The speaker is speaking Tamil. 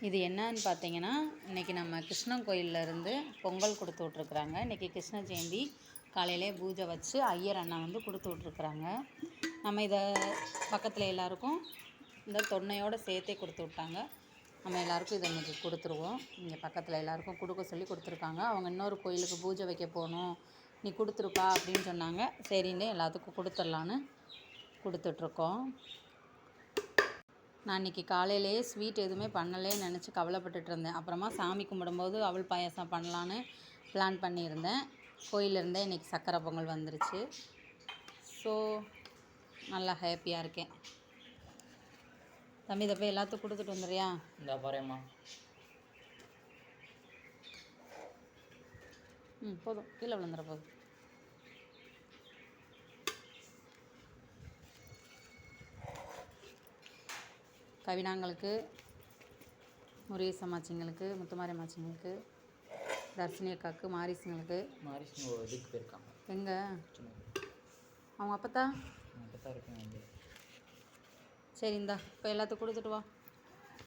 இது என்னன்னு பார்த்தீங்கன்னா, இன்றைக்கி நம்ம கிருஷ்ணன் கோயிலேருந்து பொங்கல் கொடுத்து விட்ருக்குறாங்க. இன்றைக்கி கிருஷ்ண ஜெயந்தி. காலையிலே பூஜை வச்சு ஐயர் அண்ணா வந்து கொடுத்து விட்ருக்குறாங்க. நம்ம இதை பக்கத்தில் எல்லாருக்கும் இந்த தொன்னையோடு சேர்த்தே கொடுத்து விட்டாங்க. நம்ம எல்லாருக்கும் இதை இன்றைக்கி கொடுத்துருவோம். இங்கே பக்கத்தில் எல்லாருக்கும் கொடுக்க சொல்லி கொடுத்துருக்காங்க. அவங்க இன்னொரு கோயிலுக்கு பூஜை வைக்க போகணும், நீ கொடுத்துருப்பா அப்படின்னு சொன்னாங்க. சரின்னு எல்லாத்துக்கும் கொடுத்துர்லான்னு கொடுத்துட்ருக்கோம். நான் இன்றைக்கி காலையிலேயே ஸ்வீட் எதுவுமே பண்ணலேன்னு நினச்சி கவலைப்பட்டுட்டு இருந்தேன். அப்புறமா சாமி கும்பிடும்போது அவல் பாயாசம் பண்ணலான்னு பிளான் பண்ணியிருந்தேன். கோயிலிருந்தே இன்றைக்கி சக்கரை பொங்கல் வந்துருச்சு. ஸோ நல்லா ஹாப்பியாக இருக்கேன். தம்பி இதை போய் எல்லாத்துக்கும் கொடுத்துட்டு வந்துடுறியா? இந்த பாரும்மா. போதும், கீழே விழுந்துட போதும். கவினாங்களுக்கு, முருகேச மாச்சிங்களுக்கு, முத்துமாரி மாச்சிங்களுக்கு, தர்ஷினி அக்காவுக்கு, மாரிசுங்களுக்கு. மாரிசுங்க இதுக்கு போயிருக்காங்க. எங்கே? அவங்க அப்பத்தா இருக்கேன். சரி, இந்தா இப்போ எல்லாத்துக்கும் கொடுத்துட்டு வா.